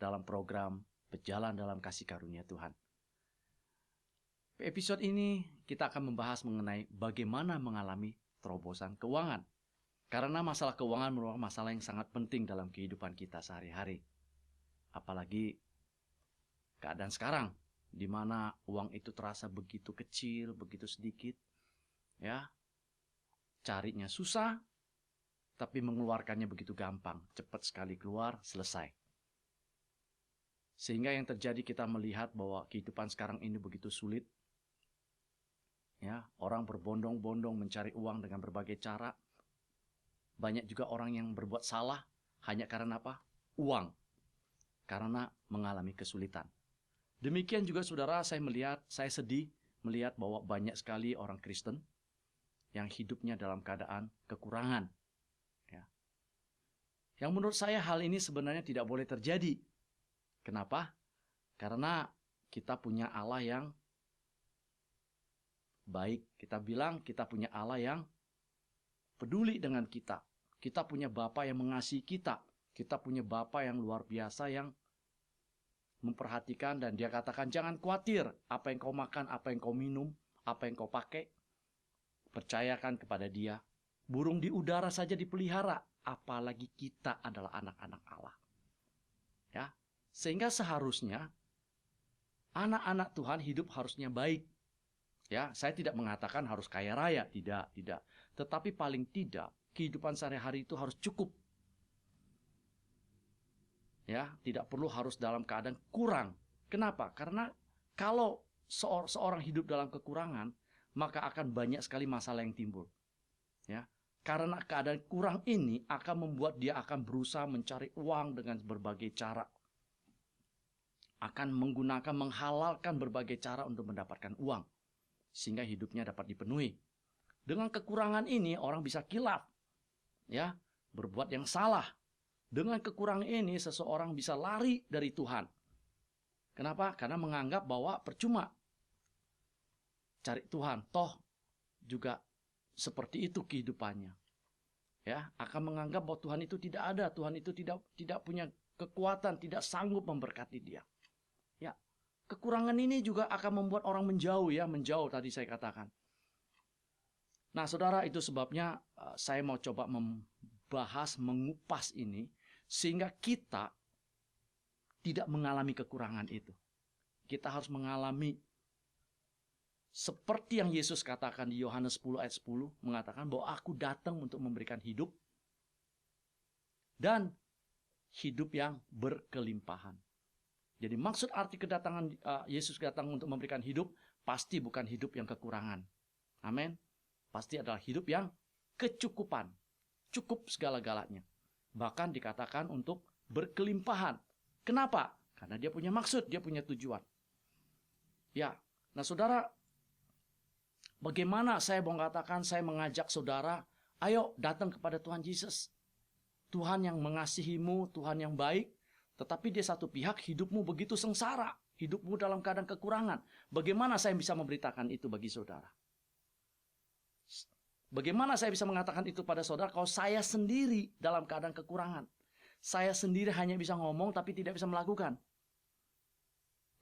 dalam program Berjalan dalam Kasih Karunia Tuhan. Episode ini kita akan membahas mengenai bagaimana mengalami terobosan keuangan. Karena masalah keuangan merupakan masalah yang sangat penting dalam kehidupan kita sehari-hari. Apalagi keadaan sekarang, di mana uang itu terasa begitu kecil, begitu sedikit. Ya, carinya susah, tapi mengeluarkannya begitu gampang. Cepat sekali keluar, selesai. Sehingga yang terjadi kita melihat bahwa kehidupan sekarang ini begitu sulit. Ya, orang berbondong-bondong mencari uang dengan berbagai cara. Banyak juga orang yang berbuat salah hanya karena apa? Uang. Karena mengalami kesulitan. Demikian juga saudara, saya sedih melihat bahwa banyak sekali orang Kristen yang hidupnya dalam keadaan kekurangan. Ya. Yang menurut saya hal ini sebenarnya tidak boleh terjadi. Kenapa? Karena kita punya Allah yang baik. Kita bilang kita punya Allah yang peduli dengan kita. Kita punya Bapa yang mengasihi kita. Kita punya Bapa yang luar biasa yang memperhatikan dan dia katakan jangan khawatir apa yang kau makan, apa yang kau minum, apa yang kau pakai. Percayakan kepada dia. Burung di udara saja dipelihara, apalagi kita adalah anak-anak Allah. Ya, sehingga seharusnya anak-anak Tuhan hidup harusnya baik. Ya, saya tidak mengatakan harus kaya raya, tidak. Tetapi paling tidak kehidupan sehari-hari itu harus cukup. Ya, tidak perlu harus dalam keadaan kurang. Kenapa? Karena kalau seorang hidup dalam kekurangan, maka akan banyak sekali masalah yang timbul. Ya, karena keadaan kurang ini akan membuat dia akan berusaha mencari uang dengan berbagai cara. Akan menghalalkan berbagai cara untuk mendapatkan uang. Sehingga hidupnya dapat dipenuhi. Dengan kekurangan ini orang bisa kilaf. Ya, berbuat yang salah. Dengan kekurangan ini seseorang bisa lari dari Tuhan. Kenapa? Karena menganggap bahwa percuma cari Tuhan. Toh juga seperti itu kehidupannya. Ya, akan menganggap bahwa Tuhan itu tidak ada. Tuhan itu tidak punya kekuatan, tidak sanggup memberkati dia. Ya, kekurangan ini juga akan membuat orang menjauh tadi saya katakan. Nah, saudara, itu sebabnya saya mau coba membahas, mengupas ini sehingga kita tidak mengalami kekurangan itu. Kita harus mengalami seperti yang Yesus katakan di Yohanes 10 ayat 10, mengatakan bahwa aku datang untuk memberikan hidup dan hidup yang berkelimpahan. Jadi maksud arti kedatangan Yesus datang untuk memberikan hidup pasti bukan hidup yang kekurangan. Amin. Pasti adalah hidup yang kecukupan. Cukup segala-galanya. Bahkan dikatakan untuk berkelimpahan. Kenapa? Karena dia punya maksud, dia punya tujuan. Ya, nah saudara, bagaimana saya mau katakan, saya mengajak saudara, ayo datang kepada Tuhan Yesus. Tuhan yang mengasihimu, Tuhan yang baik. Tetapi di satu pihak hidupmu begitu sengsara. Hidupmu dalam keadaan kekurangan. Bagaimana saya bisa memberitakan itu bagi saudara? Bagaimana saya bisa mengatakan itu pada saudara kalau saya sendiri dalam keadaan kekurangan? Saya sendiri hanya bisa ngomong tapi tidak bisa melakukan.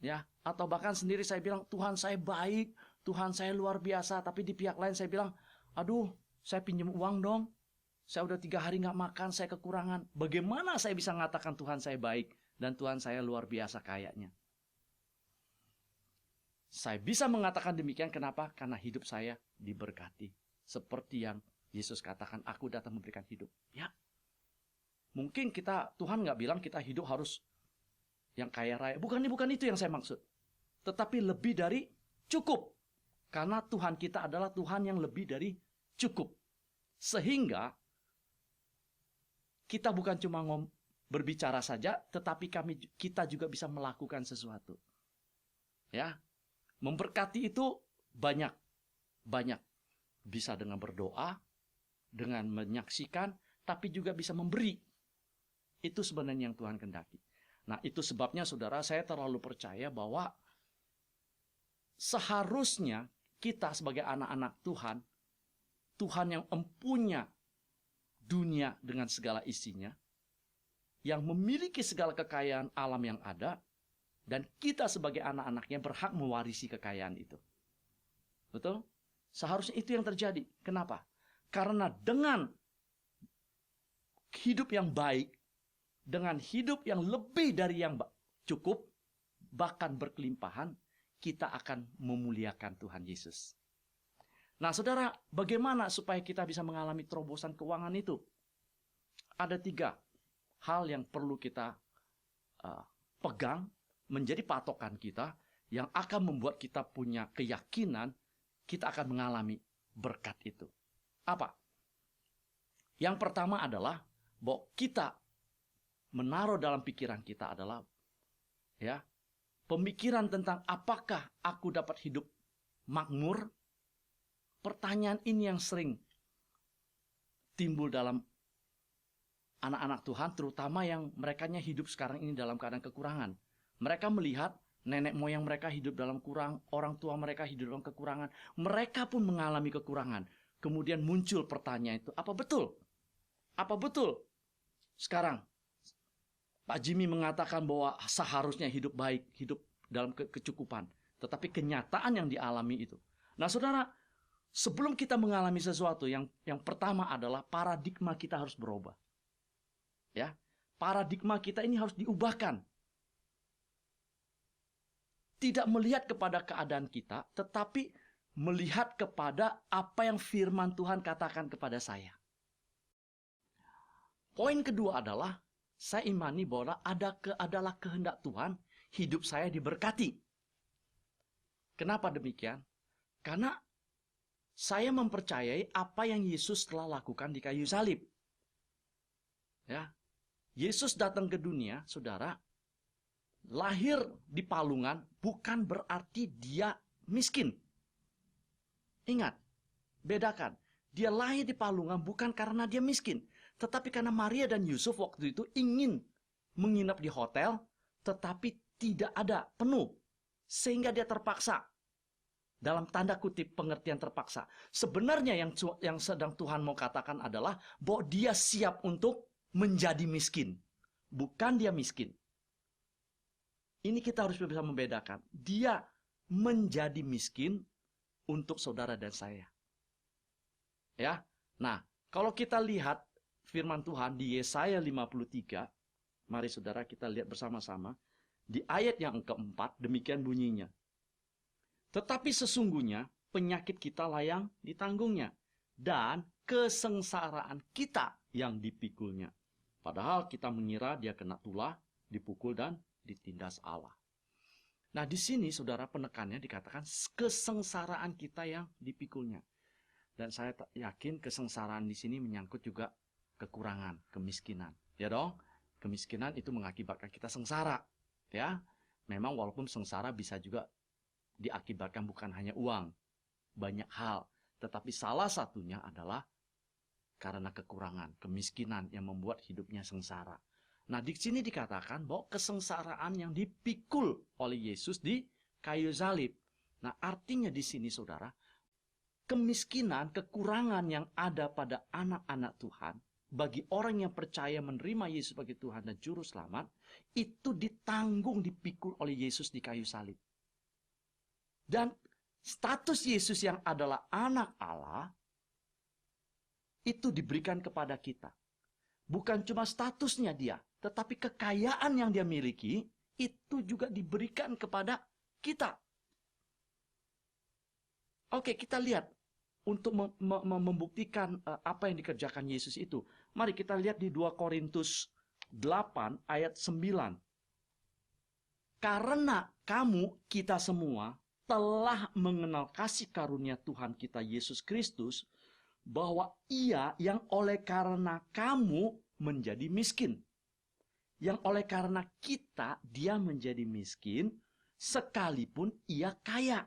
Ya, atau bahkan sendiri saya bilang Tuhan saya baik, Tuhan saya luar biasa, tapi di pihak lain saya bilang, aduh, saya pinjam uang dong. Saya udah 3 hari gak makan, saya kekurangan. Bagaimana saya bisa mengatakan Tuhan saya baik dan Tuhan saya luar biasa kayanya? Saya bisa mengatakan demikian kenapa? Karena hidup saya diberkati. Seperti yang Yesus katakan, aku datang memberikan hidup. Ya, mungkin Tuhan gak bilang kita hidup harus yang kaya raya. Bukan itu yang saya maksud. Tetapi lebih dari cukup. Karena Tuhan kita adalah Tuhan yang lebih dari cukup. Sehingga kita bukan cuma berbicara saja, tetapi kita juga bisa melakukan sesuatu. Ya, memberkati itu banyak. Bisa dengan berdoa, dengan menyaksikan, tapi juga bisa memberi. Itu sebenarnya yang Tuhan kehendaki. Nah, itu sebabnya saudara, saya terlalu percaya bahwa seharusnya kita sebagai anak-anak Tuhan, Tuhan yang empunya dunia dengan segala isinya, yang memiliki segala kekayaan alam yang ada, dan kita sebagai anak-anaknya berhak mewarisi kekayaan itu. Betul? Seharusnya itu yang terjadi. Kenapa? Karena dengan hidup yang baik, dengan hidup yang lebih dari yang cukup, bahkan berkelimpahan, kita akan memuliakan Tuhan Yesus. Nah, saudara, bagaimana supaya kita bisa mengalami terobosan keuangan itu? Ada 3 hal yang perlu kita pegang, menjadi patokan kita, yang akan membuat kita punya keyakinan kita akan mengalami berkat itu. Apa? Yang pertama adalah bahwa kita menaruh dalam pikiran kita adalah pemikiran tentang apakah aku dapat hidup makmur. Pertanyaan ini yang sering timbul dalam anak-anak Tuhan, terutama yang merekanya hidup sekarang ini dalam keadaan kekurangan. Mereka melihat nenek moyang mereka hidup dalam kurang, orang tua mereka hidup dalam kekurangan. Mereka pun mengalami kekurangan. Kemudian muncul pertanyaan itu, apa betul? Apa betul? Sekarang, Pak Jimmy mengatakan bahwa seharusnya hidup baik, hidup dalam kecukupan. Tetapi kenyataan yang dialami itu. Nah, saudara, sebelum kita mengalami sesuatu, yang pertama adalah paradigma kita harus berubah. Ya, paradigma kita ini harus diubahkan. Tidak melihat kepada keadaan kita, tetapi melihat kepada apa yang firman Tuhan katakan kepada saya. Poin kedua adalah, saya imani bahwa adalah kehendak Tuhan, hidup saya diberkati. Kenapa demikian? Karena saya mempercayai apa yang Yesus telah lakukan di kayu salib. Ya, Yesus datang ke dunia, saudara, lahir di palungan bukan berarti dia miskin. Ingat, bedakan. Dia lahir di palungan bukan karena dia miskin, tetapi karena Maria dan Yusuf waktu itu ingin menginap di hotel, tetapi tidak ada penuh, sehingga dia terpaksa. Dalam tanda kutip pengertian terpaksa. Sebenarnya yang sedang Tuhan mau katakan adalah bahwa dia siap untuk menjadi miskin, bukan dia miskin. Ini kita harus bisa membedakan. Dia menjadi miskin untuk saudara dan saya. Ya. Nah, kalau kita lihat firman Tuhan di Yesaya 53, mari saudara kita lihat bersama-sama. Di ayat yang keempat, demikian bunyinya. Tetapi sesungguhnya penyakit kita yang ditanggungnya, dan kesengsaraan kita yang dipikulnya. Padahal kita mengira dia kena tulah, dipukul dan ditindas Allah. Nah, di sini saudara penekannya dikatakan kesengsaraan kita yang dipikulnya. Dan saya yakin kesengsaraan di sini menyangkut juga kekurangan, kemiskinan. Ya dong? Kemiskinan itu mengakibatkan kita sengsara. Ya. Memang walaupun sengsara bisa juga diakibatkan bukan hanya uang, banyak hal. Tetapi salah satunya adalah karena kekurangan, kemiskinan yang membuat hidupnya sengsara. Nah, di sini dikatakan bahwa kesengsaraan yang dipikul oleh Yesus di kayu salib. Nah, artinya di sini saudara, kemiskinan, kekurangan yang ada pada anak-anak Tuhan, bagi orang yang percaya menerima Yesus sebagai Tuhan dan Juru Selamat, itu ditanggung, dipikul oleh Yesus di kayu salib. Dan status Yesus yang adalah anak Allah, itu diberikan kepada kita. Bukan cuma statusnya dia, tetapi kekayaan yang dia miliki, itu juga diberikan kepada kita. Oke, kita lihat. Untuk membuktikan apa yang dikerjakan Yesus itu. Mari kita lihat di 2 Korintus 8 ayat 9. Karena kamu, kita semua, telah mengenal kasih karunia Tuhan kita Yesus Kristus, bahwa Ia yang oleh karena kamu menjadi miskin. Yang oleh karena kita, dia menjadi miskin, sekalipun Ia kaya.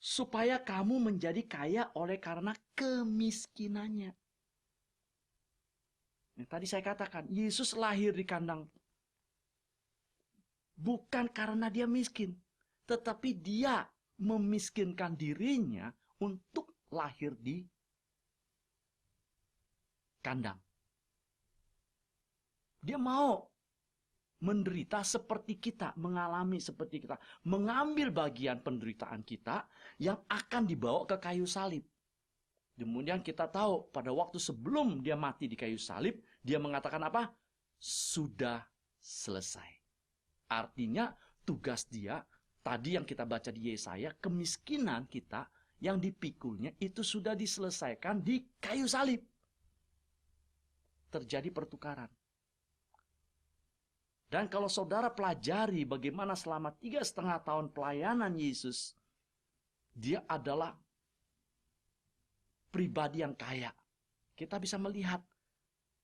Supaya kamu menjadi kaya oleh karena kemiskinannya. Yang tadi saya katakan, Yesus lahir di kandang bukan karena dia miskin, tetapi dia memiskinkan dirinya untuk lahir di kandang. Dia mau menderita seperti kita, mengalami seperti kita, mengambil bagian penderitaan kita yang akan dibawa ke kayu salib. Kemudian kita tahu pada waktu sebelum dia mati di kayu salib, dia mengatakan apa? Sudah selesai. Artinya tugas dia, tadi yang kita baca di Yesaya, kemiskinan kita yang dipikulnya itu sudah diselesaikan di kayu salib. Terjadi pertukaran. Dan kalau saudara pelajari bagaimana selama 3,5 tahun pelayanan Yesus, dia adalah pribadi yang kaya. Kita bisa melihat,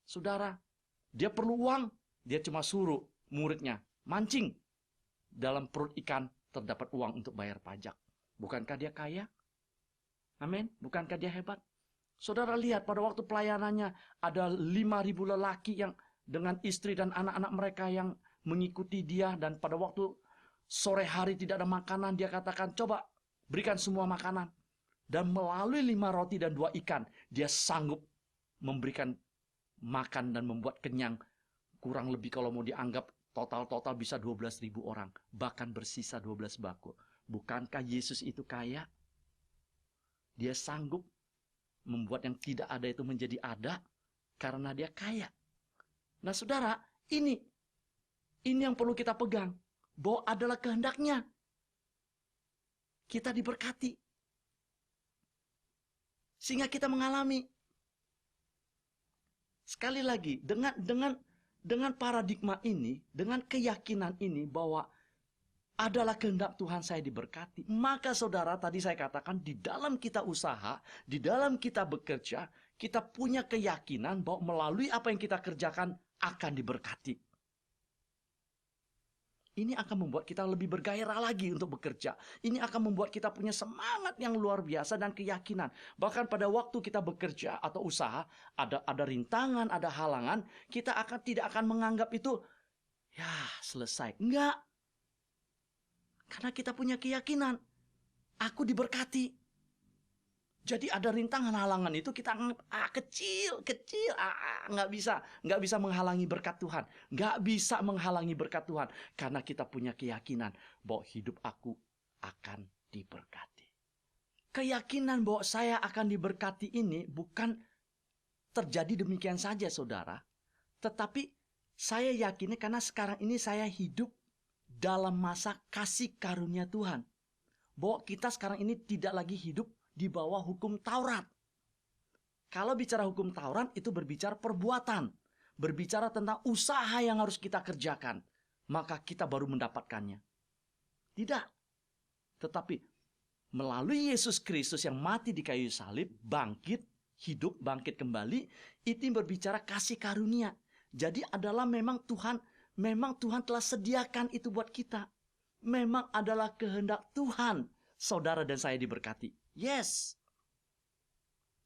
saudara, dia perlu uang, dia cuma suruh muridnya mancing. Dalam perut ikan terdapat uang untuk bayar pajak. Bukankah dia kaya? Amin. Bukankah dia hebat? Saudara lihat pada waktu pelayanannya ada 5.000 lelaki yang dengan istri dan anak-anak mereka yang mengikuti dia. Dan pada waktu sore hari tidak ada makanan, dia katakan, coba berikan semua makanan. Dan melalui 5 roti dan 2 ikan, dia sanggup memberikan makan dan membuat kenyang. Kurang lebih kalau mau dianggap total bisa 12.000 orang. Bahkan bersisa 12 bako. Bukankah Yesus itu kaya? Dia sanggup membuat yang tidak ada itu menjadi ada karena dia kaya. Nah saudara, ini yang perlu kita pegang. Bahwa adalah kehendaknya. Kita diberkati. Sehingga kita mengalami. Sekali lagi, dengan paradigma ini, dengan keyakinan ini bahwa adalah kehendak Tuhan saya diberkati. Maka saudara, tadi saya katakan di dalam kita usaha, di dalam kita bekerja, kita punya keyakinan bahwa melalui apa yang kita kerjakan akan diberkati. Ini akan membuat kita lebih bergairah lagi untuk bekerja. Ini akan membuat kita punya semangat yang luar biasa dan keyakinan. Bahkan pada waktu kita bekerja atau usaha, ada rintangan, ada halangan, kita tidak akan menganggap itu, ya selesai. Enggak. Karena kita punya keyakinan, aku diberkati. Jadi ada rintangan halangan itu kita anggap kecil, nggak bisa menghalangi berkat Tuhan, nggak bisa menghalangi berkat Tuhan, karena kita punya keyakinan bahwa hidup aku akan diberkati. Keyakinan bahwa saya akan diberkati ini bukan terjadi demikian saja, saudara, tetapi saya yakinnya karena sekarang ini saya hidup dalam masa kasih karunia Tuhan. Bahwa kita sekarang ini tidak lagi hidup di bawah hukum Taurat. Kalau bicara hukum Taurat itu berbicara perbuatan. Berbicara tentang usaha yang harus kita kerjakan. Maka kita baru mendapatkannya. Tidak. Tetapi melalui Yesus Kristus yang mati di kayu salib, bangkit, hidup, bangkit kembali, itu berbicara kasih karunia. Jadi adalah memang Tuhan telah sediakan itu buat kita. Memang adalah kehendak Tuhan saudara dan saya diberkati. Yes.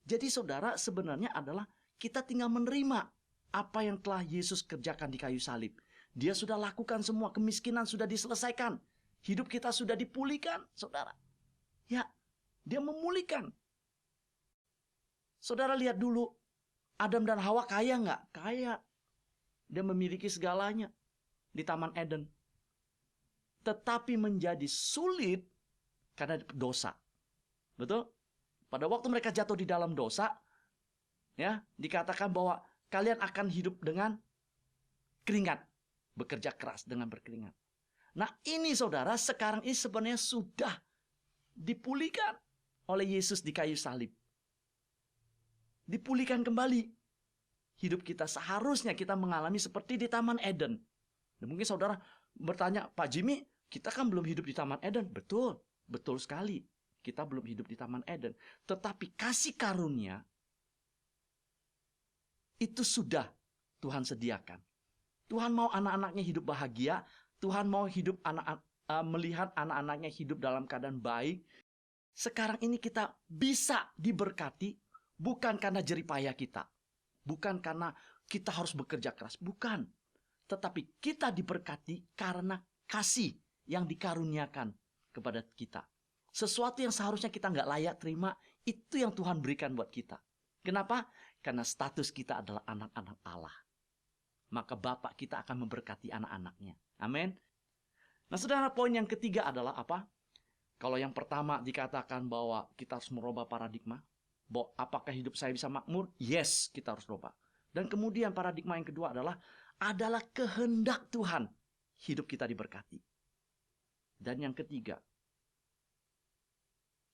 Jadi saudara sebenarnya adalah kita tinggal menerima apa yang telah Yesus kerjakan di kayu salib. Dia sudah lakukan semua, kemiskinan sudah diselesaikan. Hidup kita sudah dipulihkan, saudara. Ya, dia memulihkan. Saudara lihat dulu, Adam dan Hawa kaya nggak? Kaya. Dia memiliki segalanya di Taman Eden. Tetapi menjadi sulit karena dosa. Betul? Pada waktu mereka jatuh di dalam dosa, ya, dikatakan bahwa kalian akan hidup dengan keringat, bekerja keras dengan berkeringat. Nah, ini saudara, sekarang ini sebenarnya sudah dipulihkan oleh Yesus di kayu salib. Dipulihkan kembali. Hidup kita seharusnya kita mengalami seperti di Taman Eden. Dan mungkin saudara bertanya, Pak Jimmy, kita kan belum hidup di Taman Eden. Betul, betul sekali. Kita belum hidup di Taman Eden. Tetapi kasih karunia itu sudah Tuhan sediakan. Tuhan mau anak-anaknya hidup bahagia. Tuhan mau melihat anak-anaknya hidup dalam keadaan baik. Sekarang ini kita bisa diberkati bukan karena jeripaya kita. Bukan karena kita harus bekerja keras. Bukan. Tetapi kita diberkati karena kasih yang dikaruniakan kepada kita. Sesuatu yang seharusnya kita nggak layak terima, itu yang Tuhan berikan buat kita. Kenapa? Karena status kita adalah anak-anak Allah. maka Bapa kita akan memberkati anak-anaknya. Amin. Nah, saudara, poin yang ketiga adalah apa? Kalau yang pertama dikatakan bahwa kita harus merubah paradigma, bahwa apakah hidup saya bisa makmur? Yes, kita harus rubah. Dan kemudian paradigma yang kedua adalah kehendak Tuhan hidup kita diberkati. Dan yang ketiga,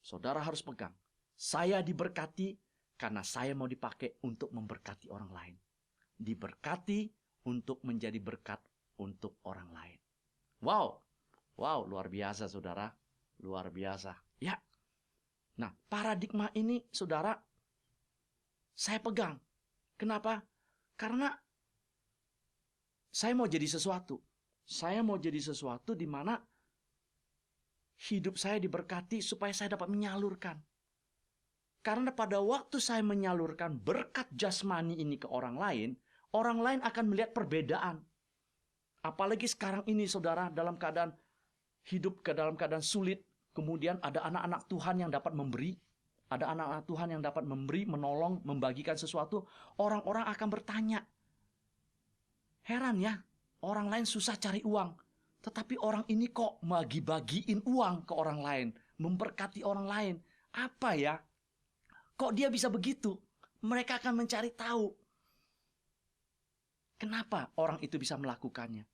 saudara harus pegang, saya diberkati karena saya mau dipakai untuk memberkati orang lain. Diberkati untuk menjadi berkat untuk orang lain. Wow, luar biasa saudara. Luar biasa. Ya. Nah, paradigma ini, saudara, saya pegang. Kenapa? Karena saya mau jadi sesuatu. Saya mau jadi sesuatu di mana hidup saya diberkati supaya saya dapat menyalurkan. Karena pada waktu saya menyalurkan berkat jasmani ini ke orang lain akan melihat perbedaan. Apalagi sekarang ini, saudara, dalam keadaan hidup dalam keadaan sulit. Kemudian ada anak-anak Tuhan yang dapat memberi. Ada anak-anak Tuhan yang dapat memberi, menolong, membagikan sesuatu. Orang-orang akan bertanya. Heran ya, orang lain susah cari uang. Tetapi orang ini kok bagi-bagiin uang ke orang lain. Memberkati orang lain. Apa ya? Kok dia bisa begitu? Mereka akan mencari tahu. Kenapa orang itu bisa melakukannya?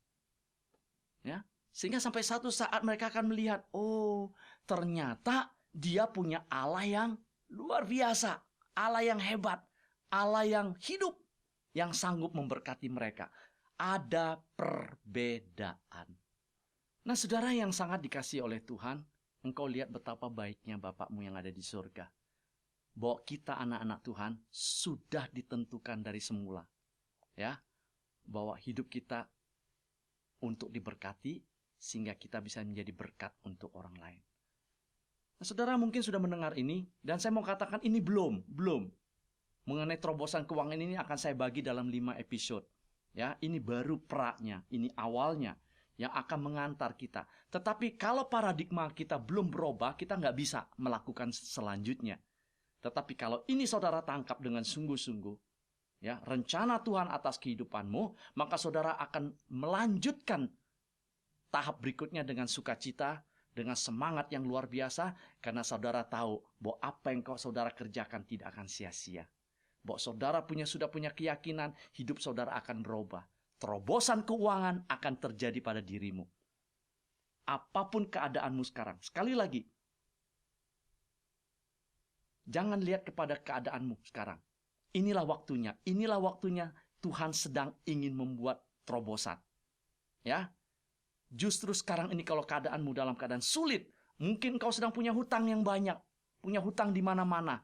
Ya. Sehingga sampai satu saat mereka akan melihat, oh, ternyata dia punya Allah yang luar biasa, Allah yang hebat, Allah yang hidup, yang sanggup memberkati mereka. Ada perbedaan. Nah, saudara yang sangat dikasihi oleh Tuhan, engkau lihat betapa baiknya Bapakmu yang ada di surga. Bahwa kita anak-anak Tuhan sudah ditentukan dari semula. Ya, bahwa hidup kita untuk diberkati, sehingga kita bisa menjadi berkat untuk orang lain. Nah, saudara mungkin sudah mendengar ini, dan saya mau katakan ini belum. Mengenai terobosan keuangan ini akan saya bagi dalam 5 episode. Ya, ini baru praknya, ini awalnya yang akan mengantar kita. Tetapi kalau paradigma kita belum berubah, kita nggak bisa melakukan selanjutnya. Tetapi kalau ini saudara tangkap dengan sungguh-sungguh, ya, rencana Tuhan atas kehidupanmu, maka saudara akan melanjutkan tahap berikutnya dengan sukacita, dengan semangat yang luar biasa, karena saudara tahu bahwa apa yang saudara kerjakan tidak akan sia-sia. Bahwa saudara sudah punya keyakinan, hidup saudara akan berubah. Terobosan keuangan akan terjadi pada dirimu. Apapun keadaanmu sekarang. Sekali lagi, jangan lihat kepada keadaanmu sekarang. Inilah waktunya Tuhan sedang ingin membuat terobosan. Ya. Justru sekarang ini kalau keadaanmu dalam keadaan sulit, mungkin kau sedang punya hutang yang banyak, punya hutang di mana-mana,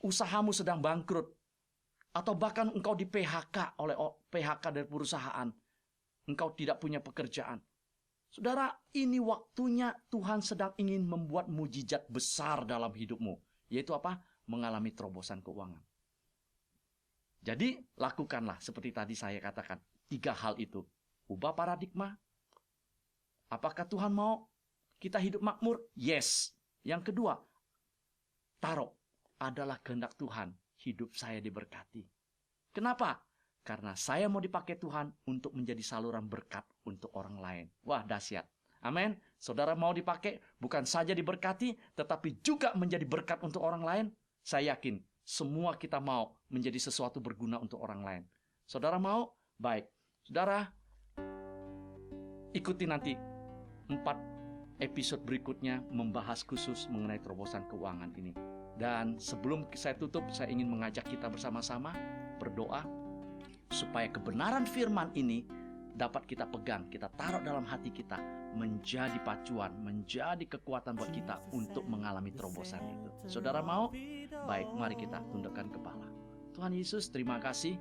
usahamu sedang bangkrut, atau bahkan engkau di PHK oleh PHK dari perusahaan, engkau tidak punya pekerjaan. Saudara, ini waktunya Tuhan sedang ingin membuat mujizat besar dalam hidupmu, yaitu apa? Mengalami terobosan keuangan. Jadi lakukanlah seperti tadi saya katakan, 3 hal itu. Ubah paradigma. Apakah Tuhan mau kita hidup makmur? Yes. Yang kedua, taruh adalah kehendak Tuhan hidup saya diberkati. Kenapa? Karena saya mau dipakai Tuhan untuk menjadi saluran berkat untuk orang lain. Wah, dahsyat. Amin. Saudara mau dipakai bukan saja diberkati, tetapi juga menjadi berkat untuk orang lain. Saya yakin semua kita mau menjadi sesuatu berguna untuk orang lain. Saudara mau? Baik. Saudara, ikuti nanti 4 episode berikutnya membahas khusus mengenai terobosan keuangan ini. Dan sebelum saya tutup, saya ingin mengajak kita bersama-sama berdoa supaya kebenaran firman ini dapat kita pegang, kita taruh dalam hati kita, menjadi pacuan, menjadi kekuatan buat kita untuk mengalami terobosan itu. Saudara mau? Baik, mari kita tundukkan kepala. Tuhan Yesus, terima kasih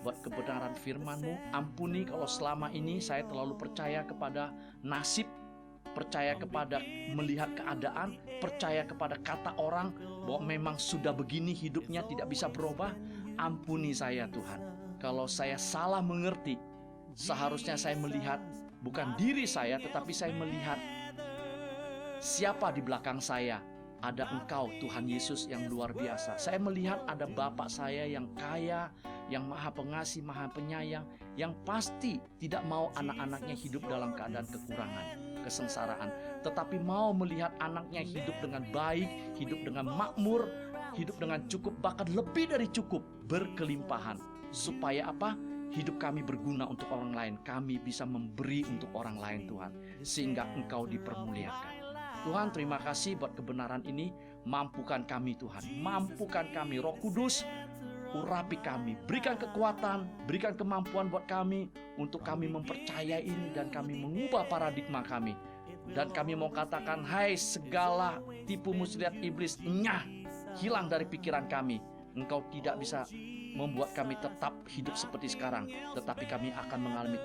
buat kebenaran firman-Mu. Ampuni kalau selama ini saya terlalu percaya kepada nasib, percaya kepada melihat keadaan, percaya kepada kata orang bahwa memang sudah begini hidupnya tidak bisa berubah. Ampuni saya Tuhan. Kalau saya salah mengerti, seharusnya saya melihat bukan diri saya, tetapi saya melihat siapa di belakang saya. Ada Engkau Tuhan Yesus yang luar biasa. Saya melihat ada Bapak saya yang kaya, yang maha pengasih, maha penyayang, yang pasti tidak mau anak-anaknya hidup dalam keadaan kekurangan, kesengsaraan, tetapi mau melihat anaknya hidup dengan baik, hidup dengan makmur, hidup dengan cukup, bahkan lebih dari cukup, berkelimpahan. Supaya apa? Hidup kami berguna untuk orang lain. Kami bisa memberi untuk orang lain, Tuhan, sehingga Engkau dipermuliakan. Tuhan, terima kasih buat kebenaran ini. Mampukan kami, Tuhan. Mampukan kami, Roh Kudus. Urapi kami, berikan kekuatan, berikan kemampuan buat kami untuk kami mempercayai ini dan kami mengubah paradigma kami. Dan kami mau katakan, hai segala tipu muslihat iblis, nyah, hilang dari pikiran kami. Engkau tidak bisa membuat kami tetap hidup seperti sekarang, tetapi kami akan mengalami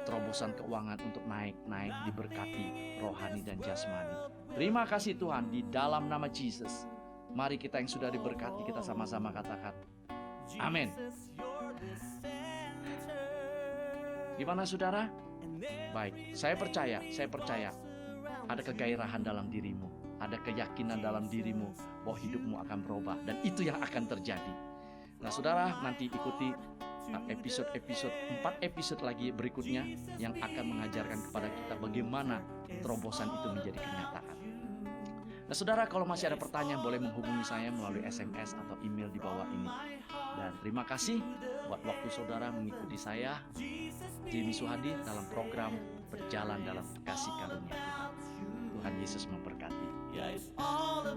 terobosan keuangan untuk naik diberkati rohani dan jasmani. Terima kasih Tuhan, di dalam nama Yesus. Mari kita yang sudah diberkati, kita sama-sama katakan amin. Gimana saudara? Baik, saya percaya ada kegairahan dalam dirimu, ada keyakinan dalam dirimu bahwa hidupmu akan berubah, dan itu yang akan terjadi. Nah saudara, nanti ikuti 4 episode lagi berikutnya yang akan mengajarkan kepada kita bagaimana terobosan itu menjadi kenyataan. Nah saudara, kalau masih ada pertanyaan boleh menghubungi saya melalui SMS atau email di bawah ini. Dan terima kasih buat waktu saudara mengikuti saya, Jimmy Suhadi, dalam program Berjalan dalam Kasih Karunia Tuhan. Tuhan Yesus memberkati.